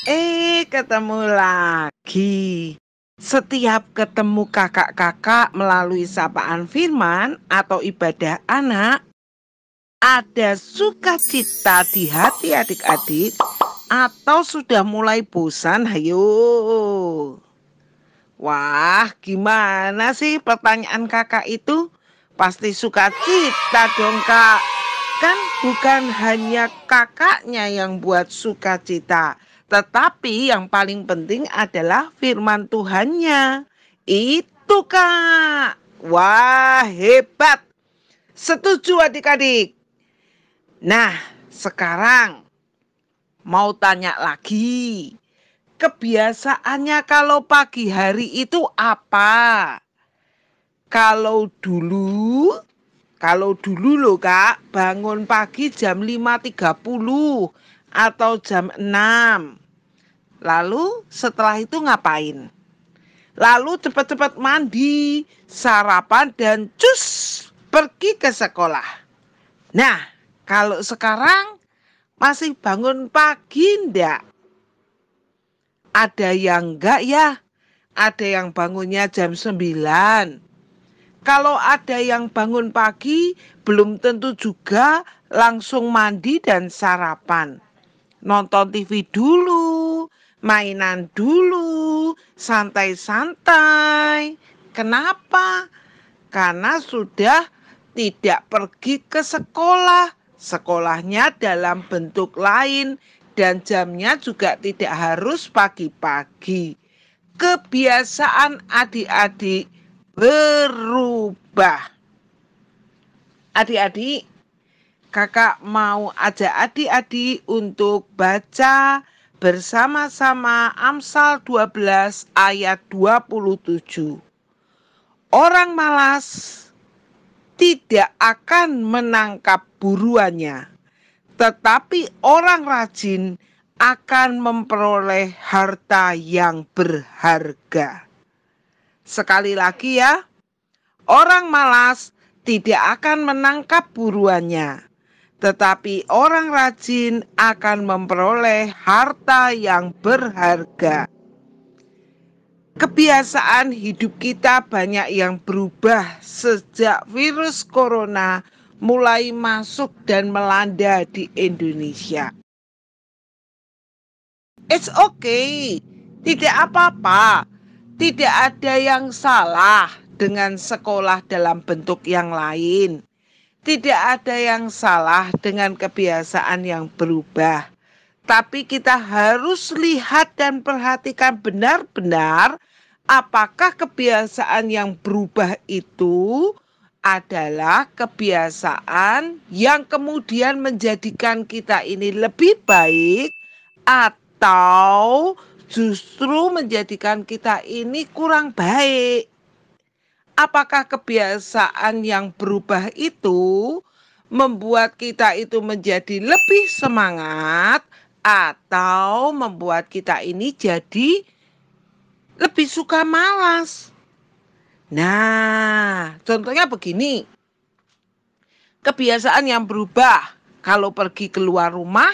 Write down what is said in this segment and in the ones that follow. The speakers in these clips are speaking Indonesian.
Ketemu lagi. Setiap ketemu kakak-kakak melalui sapaan firman atau ibadah anak, ada sukacita di hati adik-adik atau sudah mulai bosan? Hayo. Wah, gimana sih pertanyaan kakak itu? Pasti sukacita dong, Kak. Kan bukan hanya kakaknya yang buat sukacita, tetapi yang paling penting adalah firman Tuhannya. Itu, Kak. Wah, hebat. Setuju adik-adik. Nah, sekarang mau tanya lagi. Kebiasaannya kalau pagi hari itu apa? Kalau dulu loh Kak, bangun pagi jam 5.30 atau jam 6. Lalu setelah itu ngapain? Lalu cepat-cepat mandi, sarapan dan cus pergi ke sekolah. Nah, kalau sekarang masih bangun pagi enggak? Ada yang enggak ya? Ada yang bangunnya jam 9. Kalau ada yang bangun pagi, belum tentu juga langsung mandi dan sarapan. Nonton TV dulu, mainan dulu, santai-santai. Kenapa? Karena sudah tidak pergi ke sekolah. Sekolahnya dalam bentuk lain dan jamnya juga tidak harus pagi-pagi. Kebiasaan adik-adik berubah. Adik-adik, kakak mau ajak adik-adik untuk baca bersama-sama Amsal 12 ayat 27. Orang malas tidak akan menangkap buruannya, tetapi orang rajin akan memperoleh harta yang berharga. Sekali lagi ya, orang malas tidak akan menangkap buruannya, tetapi orang rajin akan memperoleh harta yang berharga. Kebiasaan hidup kita banyak yang berubah sejak virus corona mulai masuk dan melanda di Indonesia. It's okay, tidak apa-apa. Tidak ada yang salah dengan sekolah dalam bentuk yang lain. Tidak ada yang salah dengan kebiasaan yang berubah. Tapi kita harus lihat dan perhatikan benar-benar apakah kebiasaan yang berubah itu adalah kebiasaan yang kemudian menjadikan kita ini lebih baik atau justru menjadikan kita ini kurang baik. Apakah kebiasaan yang berubah itu membuat kita itu menjadi lebih semangat atau membuat kita ini jadi lebih suka malas? Nah, contohnya begini. Kebiasaan yang berubah, kalau pergi keluar rumah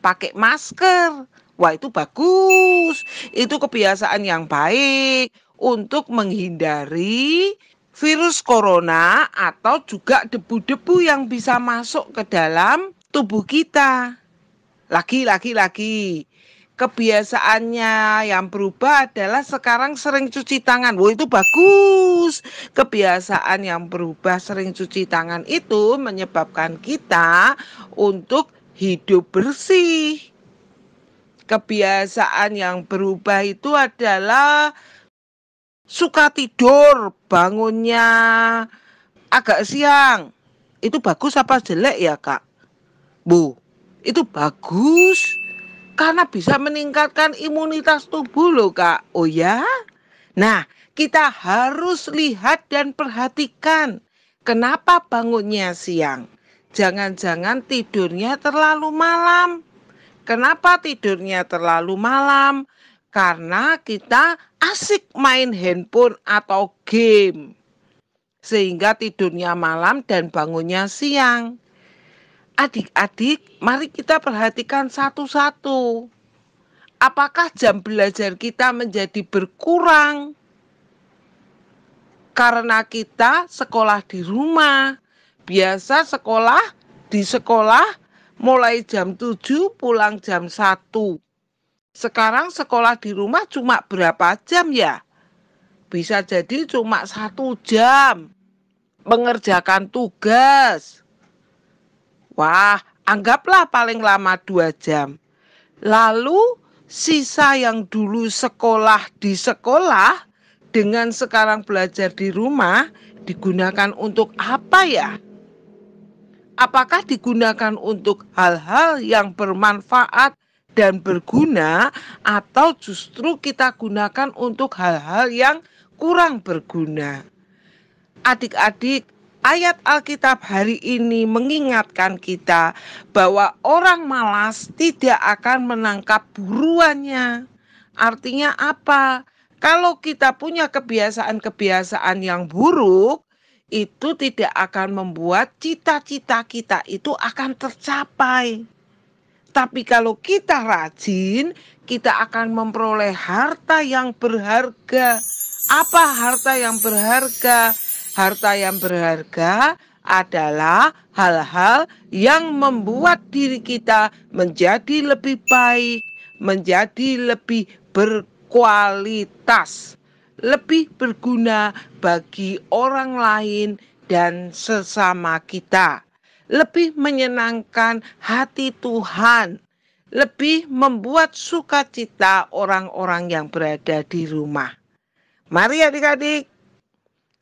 pakai masker. Wah, itu bagus. Itu kebiasaan yang baik untuk menghindari virus corona atau juga debu-debu yang bisa masuk ke dalam tubuh kita. Lagi. Kebiasaannya yang berubah adalah sekarang sering cuci tangan. Wah, itu bagus. Kebiasaan yang berubah sering cuci tangan itu menyebabkan kita untuk hidup bersih. Kebiasaan yang berubah itu adalah suka tidur, bangunnya agak siang. Itu bagus apa jelek ya, Kak? Bu, itu bagus. Karena bisa meningkatkan imunitas tubuh loh, Kak. Oh ya? Nah, kita harus lihat dan perhatikan. Kenapa bangunnya siang? Jangan-jangan tidurnya terlalu malam. Kenapa tidurnya terlalu malam? Karena kita asik main handphone atau game. Sehingga tidurnya malam dan bangunnya siang. Adik-adik, mari kita perhatikan satu-satu. Apakah jam belajar kita menjadi berkurang karena kita sekolah di rumah? Biasa di sekolah mulai jam 7 pulang jam 1. Sekarang sekolah di rumah cuma berapa jam ya? Bisa jadi cuma 1 jam mengerjakan tugas. Wah, anggaplah paling lama 2 jam. Lalu sisa yang dulu sekolah di sekolah dengan sekarang belajar di rumah digunakan untuk apa ya? Apakah digunakan untuk hal-hal yang bermanfaat dan berguna, atau justru kita gunakan untuk hal-hal yang kurang berguna? Adik-adik, ayat Alkitab hari ini mengingatkan kita bahwa orang malas tidak akan menangkap buruannya. Artinya apa? Kalau kita punya kebiasaan-kebiasaan yang buruk, itu tidak akan membuat cita-cita kita itu akan tercapai. Tapi kalau kita rajin, kita akan memperoleh harta yang berharga. Apa harta yang berharga? Harta yang berharga adalah hal-hal yang membuat diri kita menjadi lebih baik, menjadi lebih berkualitas, lebih berguna bagi orang lain dan sesama kita, lebih menyenangkan hati Tuhan, lebih membuat sukacita orang-orang yang berada di rumah. Mari adik-adik,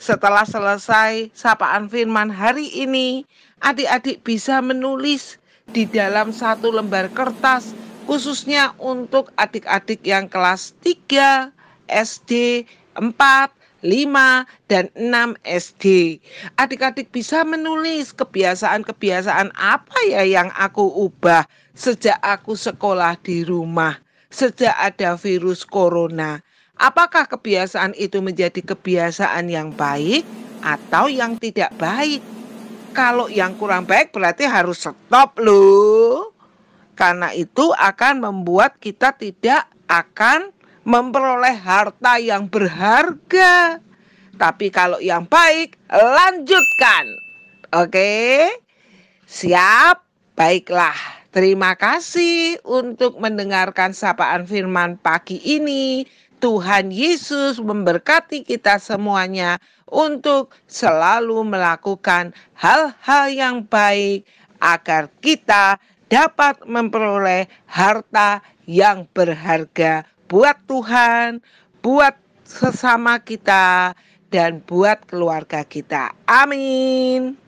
setelah selesai sapaan firman hari ini, adik-adik bisa menulis di dalam satu lembar kertas, khususnya untuk adik-adik yang kelas 3 SD, 4, 5, dan 6 SD. Adik-adik bisa menulis kebiasaan-kebiasaan apa ya yang aku ubah sejak aku sekolah di rumah, sejak ada virus corona. Apakah kebiasaan itu menjadi kebiasaan yang baik atau yang tidak baik? Kalau yang kurang baik berarti harus stop loh. Karena itu akan membuat kita tidak akan memperoleh harta yang berharga. Tapi kalau yang baik, lanjutkan. Oke? Siap? Baiklah. Terima kasih untuk mendengarkan sapaan firman pagi ini. Tuhan Yesus memberkati kita semuanya untuk selalu melakukan hal-hal yang baik agar kita dapat memperoleh harta yang berharga buat Tuhan, buat sesama kita, dan buat keluarga kita. Amin.